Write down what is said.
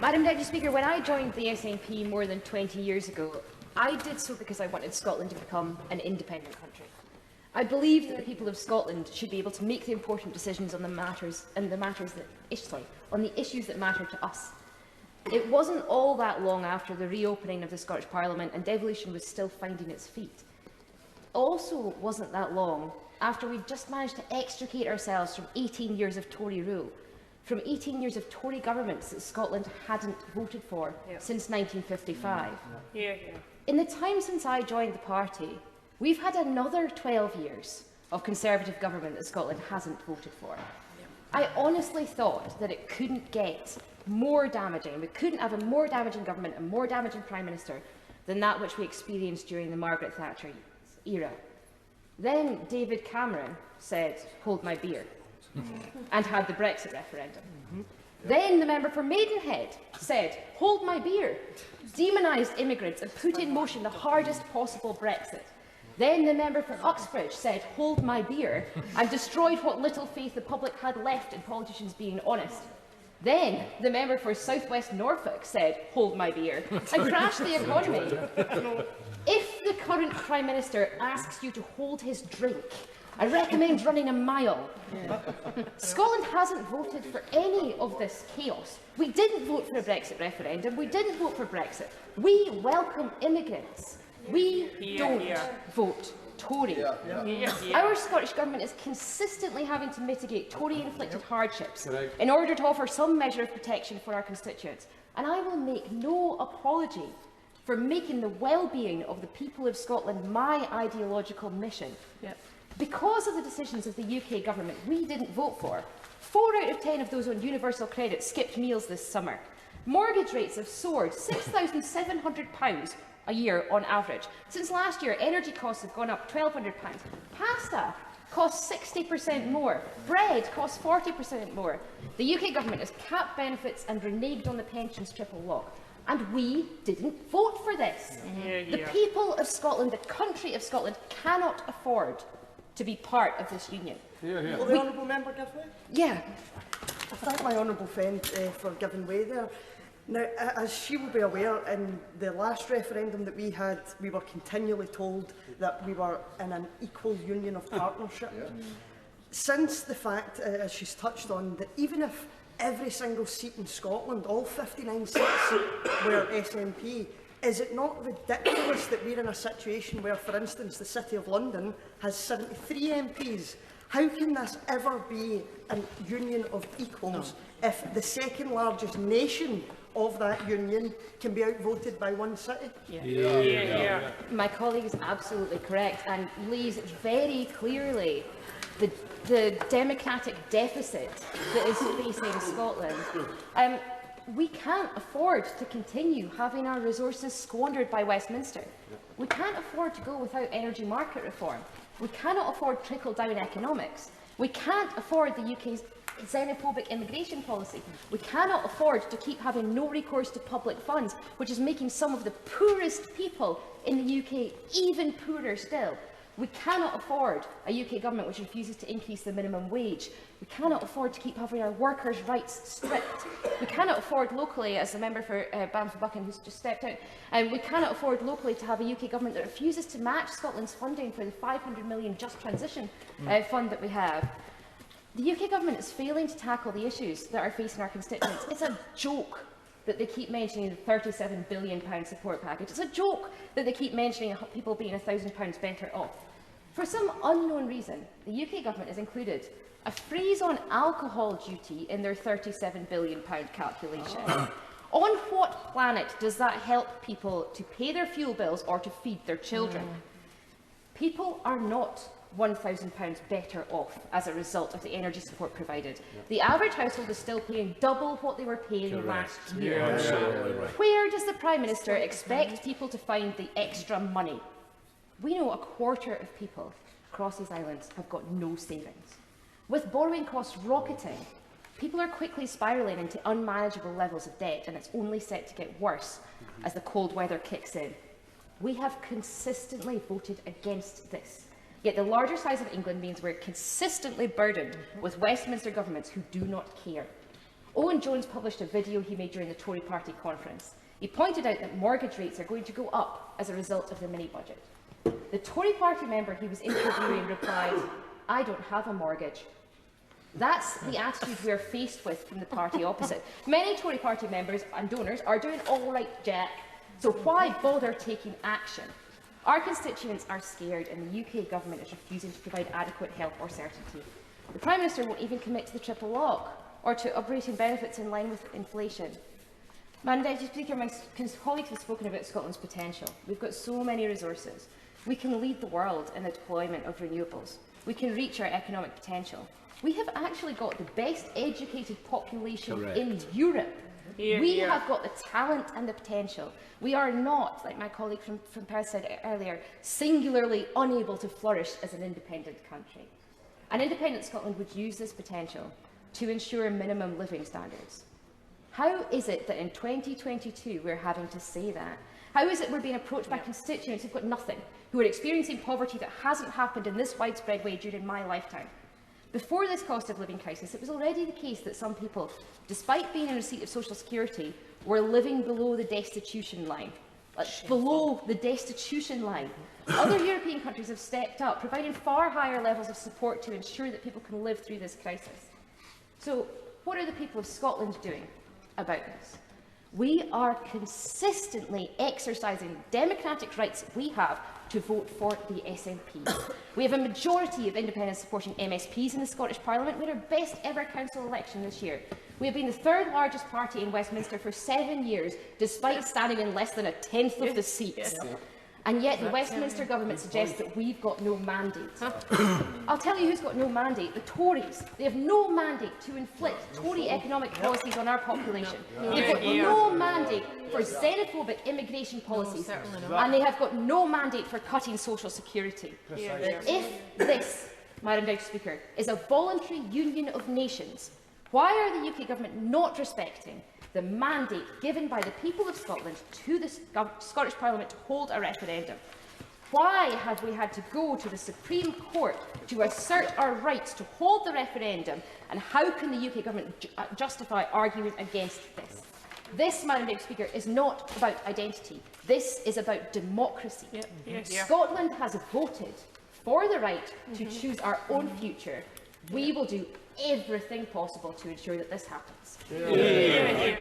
Madam Deputy Speaker, when I joined the SNP more than 20 years ago, I did so because I wanted Scotland to become an independent country. I believed that the people of Scotland should be able to make the important decisions on on the issues that matter to us. It wasn't all that long after the reopening of the Scottish Parliament and devolution was still finding its feet. Also wasn't that long after we'd just managed to extricate ourselves from 18 years of Tory rule, from 18 years of Tory governments that Scotland hadn't voted for since 1955. In the time since I joined the party, we've had another 12 years of Conservative government that Scotland hasn't voted for. I honestly thought that it couldn't get more damaging. We couldn't have a more damaging government, a more damaging Prime Minister than that which we experienced during the Margaret Thatcher era. Then David Cameron said, "Hold my beer," and had the Brexit referendum. Then the member for Maidenhead said, "Hold my beer," demonised immigrants and put in motion the hardest possible Brexit. Then the member for Uxbridge said, "Hold my beer," and destroyed what little faith the public had left in politicians being honest. Then the member for South West Norfolk said, "Hold my beer," and crashed the economy. If the current Prime Minister asks you to hold his drink, I recommend running a mile. Scotland hasn't voted for any of this chaos. We didn't vote for a Brexit referendum. We didn't vote for Brexit. We welcome immigrants. We don't vote Tory. Our Scottish Government is consistently having to mitigate Tory-inflicted hardships in order to offer some measure of protection for our constituents. And I will make no apology for making the well-being of the people of Scotland my ideological mission. Because of the decisions of the UK Government we didn't vote for, 4 out of 10 of those on universal credit skipped meals this summer. Mortgage rates have soared £6,700 a year on average. Since last year, energy costs have gone up £1,200. Pasta costs 60% more. Bread costs 40% more. The UK Government has capped benefits and reneged on the pensions triple lock. And we didn't vote for this. The people of Scotland, the country of Scotland, cannot afford to be part of this union. Will the honourable member give way? I thank my honourable friend for giving way there. Now, as she will be aware, in the last referendum that we had, we were continually told that we were in an equal union of partnership. Since the fact, as she's touched on, that even if every single seat in Scotland, all 59 seats, were SNP, is it not ridiculous that we're in a situation where, for instance, the City of London has 73 MPs? How can this ever be a union of equals if the second largest nation of that union can be outvoted by one city? My colleague is absolutely correct and lays very clearly the democratic deficit that is facing Scotland. We can't afford to continue having our resources squandered by Westminster. We can't afford to go without energy market reform. We cannot afford trickle-down economics. We can't afford the UK's xenophobic immigration policy. We cannot afford to keep having no recourse to public funds, which is making some of the poorest people in the UK even poorer still. We cannot afford a UK government which refuses to increase the minimum wage. We cannot afford to keep having our workers' rights stripped. We cannot afford locally, as the member for Bamford-Buchan who's just stepped out, we cannot afford locally to have a UK government that refuses to match Scotland's funding for the £500 million Just Transition fund that we have. The UK government is failing to tackle the issues that are facing our constituents. It's a joke that they keep mentioning the £37 billion support package. It's a joke that they keep mentioning people being £1,000 better off. For some unknown reason, the UK government has included a freeze on alcohol duty in their £37 billion calculation. On what planet does that help people to pay their fuel bills or to feed their children? People are not £1,000 better off as a result of the energy support provided. The average household is still paying double what they were paying last year. Where does the Prime Minister expect people to find the extra money? We know a quarter of people across these islands have got no savings. With borrowing costs rocketing, people are quickly spiralling into unmanageable levels of debt, and it's only set to get worse as the cold weather kicks in. We have consistently voted against this. Yet the larger size of England means we're consistently burdened with Westminster governments who do not care. Owen Jones published a video he made during the Tory party conference. He pointed out that mortgage rates are going to go up as a result of the mini-budget. The Tory party member he was interviewing replied, "I don't have a mortgage." That's the attitude we are faced with from the party opposite. Many Tory party members and donors are doing all right, Jack, so why bother taking action? Our constituents are scared and the UK government is refusing to provide adequate help or certainty. The Prime Minister won't even commit to the triple lock or to operating benefits in line with inflation. Madam Deputy Speaker, my colleagues have spoken about Scotland's potential. We've got so many resources. We can lead the world in the deployment of renewables. We can reach our economic potential. We have actually got the best educated population in Europe. We have got the talent and the potential. We are not, like my colleague from Perth said earlier, singularly unable to flourish as an independent country. An independent Scotland would use this potential to ensure minimum living standards. How is it that in 2022 we're having to say that? How is it we're being approached by constituents who've got nothing, who are experiencing poverty that hasn't happened in this widespread way during my lifetime? Before this cost of living crisis, it was already the case that some people, despite being in receipt of social security, were living below the destitution line. Below the destitution line. Other European countries have stepped up, providing far higher levels of support to ensure that people can live through this crisis. So, what are the people of Scotland doing about this? We are consistently exercising democratic rights we have to vote for the SNP. We have a majority of independents supporting MSPs in the Scottish Parliament. We had our best ever council election this year. We have been the third largest party in Westminster for 7 years, despite standing in less than a tenth of the seats. And yet the Westminster government suggests that we've got no mandate. I'll tell you who's got no mandate: the Tories. They have no mandate to inflict Tory economic policies on our population. They've got no mandate for xenophobic immigration policies. And they have got no mandate for cutting social security. If this, Madam Deputy Speaker, is a voluntary union of nations, why are the UK government not respecting the mandate given by the people of Scotland to the Scottish Parliament to hold a referendum? Why have we had to go to the Supreme Court to assert our rights to hold the referendum, and how can the UK government justify arguing against this? This, Madam Deputy Speaker, is not about identity. This is about democracy. Scotland has voted for the right to choose our own future. We will do everything possible to ensure that this happens.